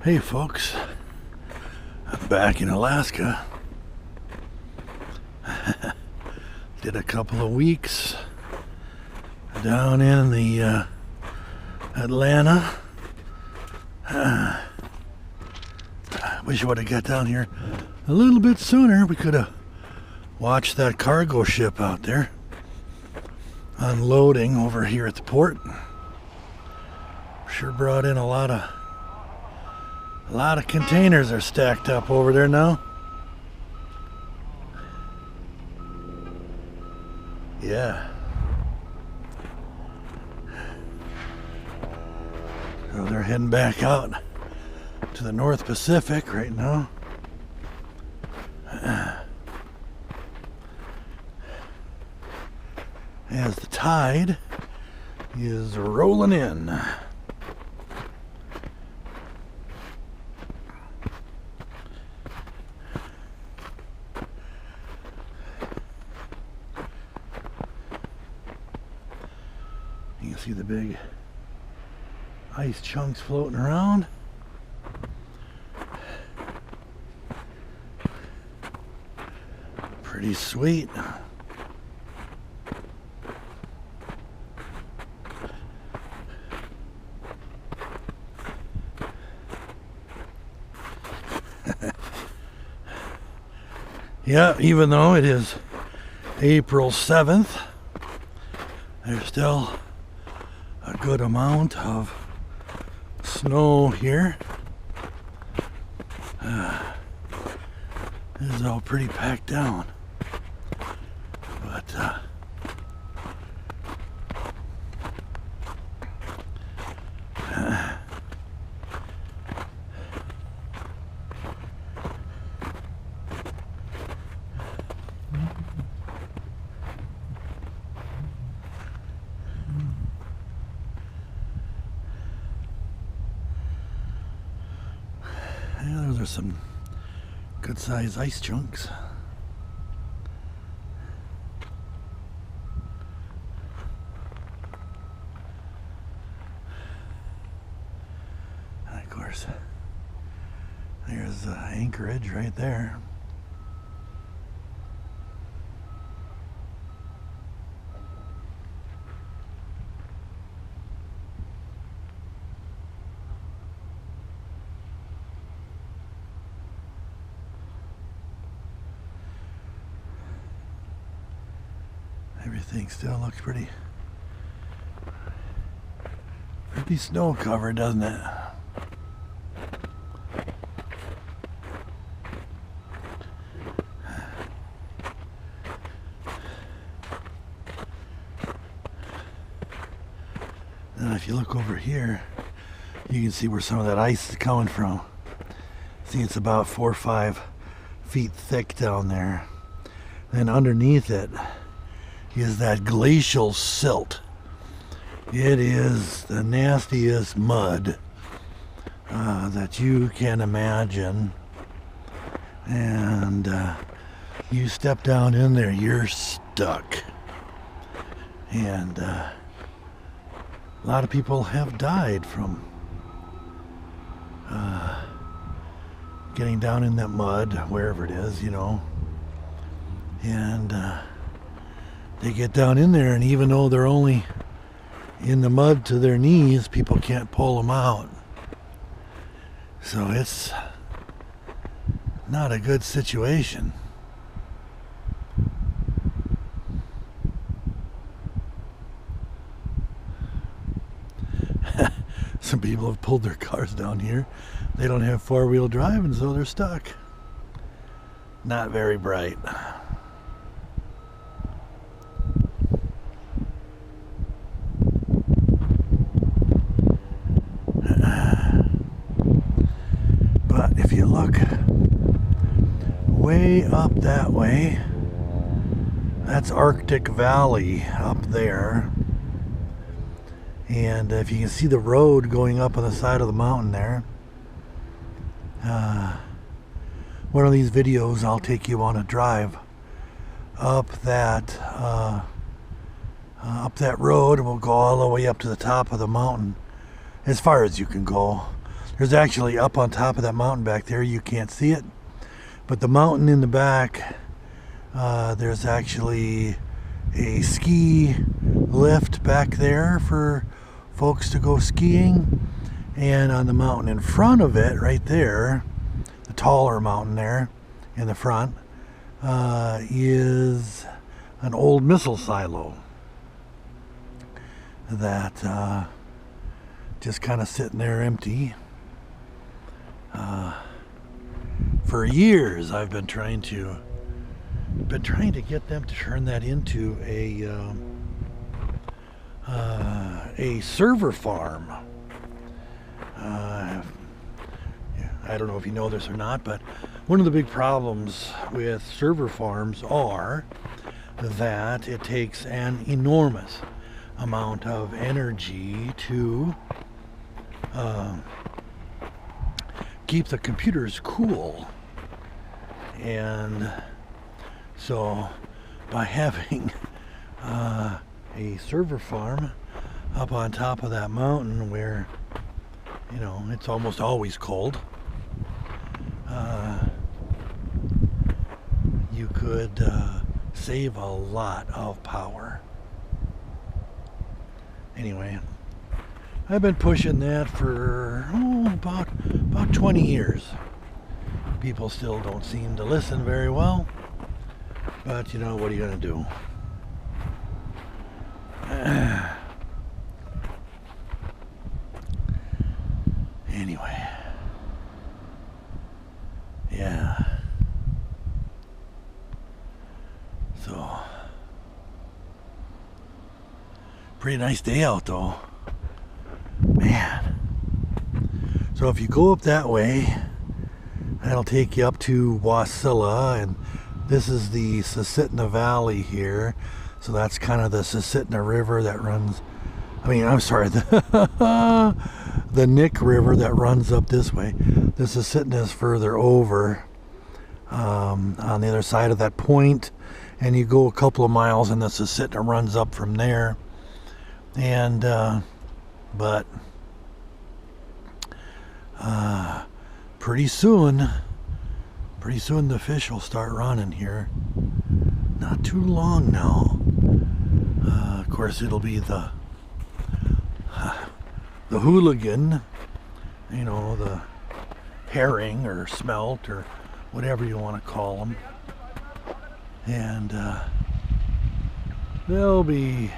Hey folks, I'm back in Alaska. Did a couple of weeks down in the Atlanta. Wish I would have got down here a little bit sooner. We could have watched that cargo ship out there unloading over here at the port. Sure brought in a lot of containers are stacked up over there now. Yeah. So they're heading back out to the North Pacific right now. As the tide is rolling in. You can see the big ice chunks floating around. Pretty sweet. Yeah, even though it is April 7th, there's still a good amount of snow here. This is all pretty packed down, but yeah, those are some good sized ice chunks. And of course, there's Anchorage right there. Everything still looks pretty snow covered, doesn't it? And if you look over here, you can see where some of that ice is coming from. See, it's about 4 or 5 feet thick down there. And underneath it is that glacial silt. It is the nastiest mud that you can imagine. And you step down in there, you're stuck. And a lot of people have died from getting down in that mud, wherever it is, you know. And they get down in there, and even though they're only in the mud to their knees, people can't pull them out. So it's not a good situation. Some people have pulled their cars down here. They don't have four-wheel drive, and so they're stuck. Not very bright. But if you look way up that way, that's Arctic Valley up there. And if you can see the road going up on the side of the mountain there, one of these videos I'll take you on a drive up that road, and we'll go all the way up to the top of the mountain, as far as you can go. There's actually up on top of that mountain back there, you can't see it, but the mountain in the back, there's actually a ski lift back there for folks to go skiing. And on the mountain in front of it, right there, the taller mountain there in the front, is an old missile silo that just kind of sitting there empty. For years, I've been trying to get them to turn that into a server farm. I don't know if you know this or not, but one of the big problems with server farms are that it takes an enormous amount of energy to keep the computers cool. And so by having a server farm up on top of that mountain where, you know, it's almost always cold, you could save a lot of power. Anyway, I've been pushing that for about 20 years. People still don't seem to listen very well, but you know, what are you gonna do? Anyway, yeah. So, pretty nice day out though. Man. So if you go up that way, that'll take you up to Wasilla, and this is the Susitna Valley here. So that's kind of the Susitna River that runs, the Nick River that runs up this way. The Susitna is further over on the other side of that point, and you go a couple of miles and the Susitna runs up from there. And but pretty soon the fish will start running here. Not too long now. Of course, it'll be the hooligan, you know, the herring or smelt or whatever you want to call them, and they'll be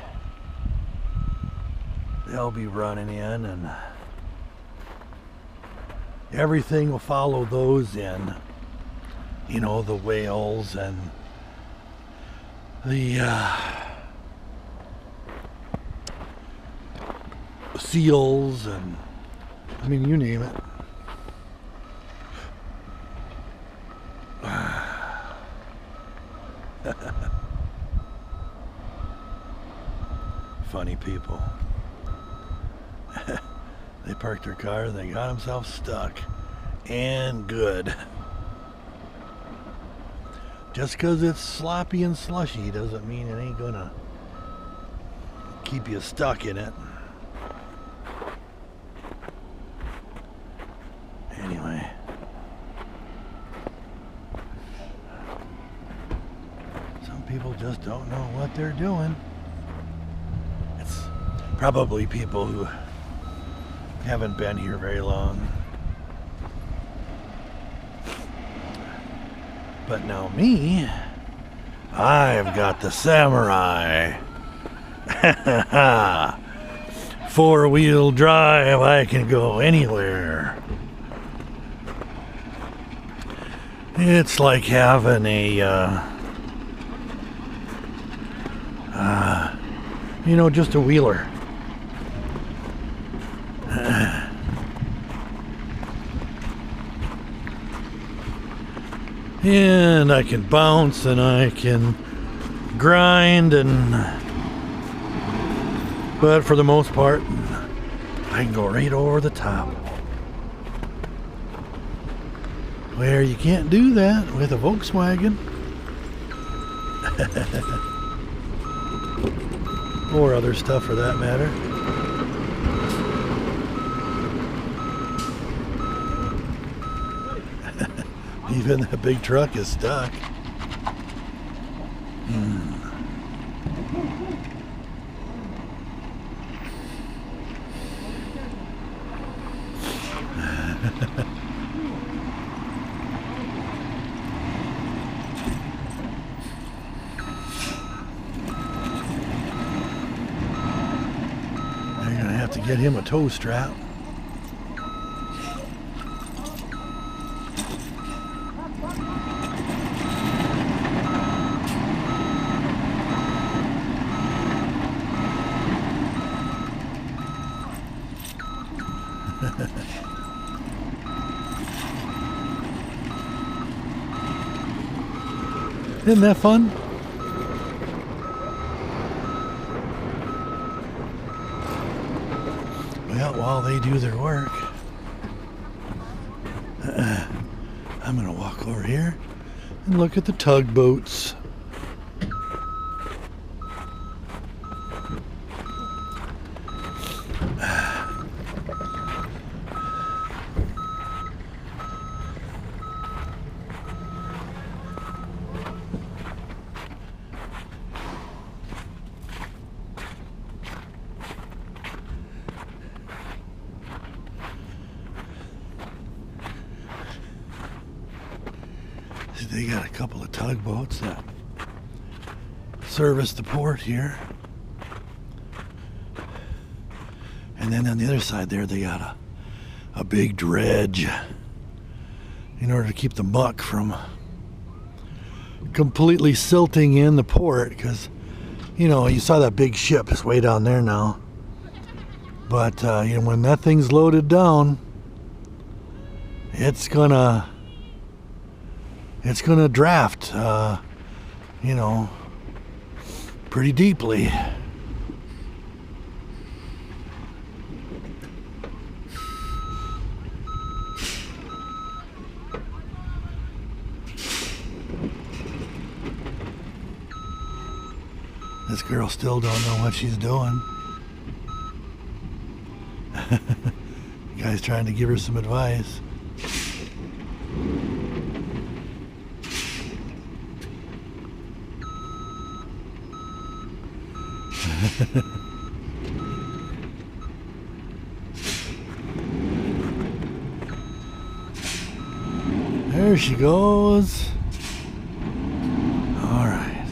running in, and everything will follow those in. You know, the whales and the seals, and I mean, you name it. Funny people. They parked their car and they got themselves stuck. And good. Just because it's sloppy and slushy doesn't mean it ain't gonna keep you stuck in it. Anyway. Some people just don't know what they're doing. It's probably people who haven't been here very long. But now me, I've got the Samurai. 4-wheel drive, I can go anywhere. It's like having a, you know, just a wheeler. And I can bounce and I can grind, but for the most part, I can go right over the top. Where you can't do that with a Volkswagen. Or other stuff for that matter. Even that big truck is stuck. They're gonna have to get him a tow strap. Isn't that fun? Well, while they do their work, I'm gonna walk over here and look at the tugboats. They got a couple of tugboats that service the port here. And then on the other side there, they got a big dredge in order to keep the muck from completely silting in the port. Because, you know, you saw that big ship is way down there now. But, you know, when that thing's loaded down, it's gonna draft, you know, pretty deeply. This girl still don't know what she's doing. Guy's trying to give her some advice. There she goes. All right.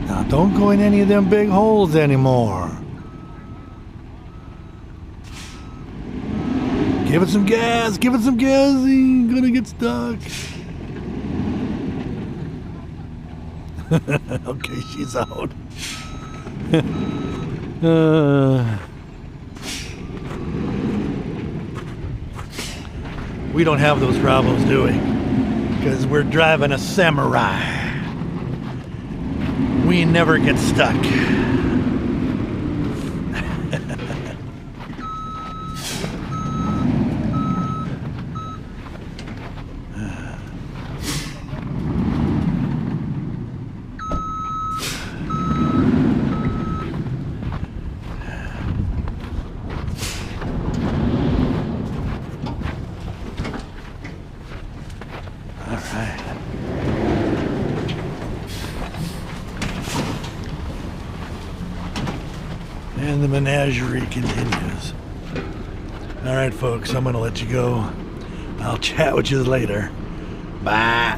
Now don't go in any of them big holes anymore. Give it some gas. Give it some gas. You're gonna get stuck. Okay, she's out. We don't have those problems, do we? Because we're driving a Samurai. We never get stuck. And the menagerie continues. All right, folks, I'm going to let you go. I'll chat with you later. Bye.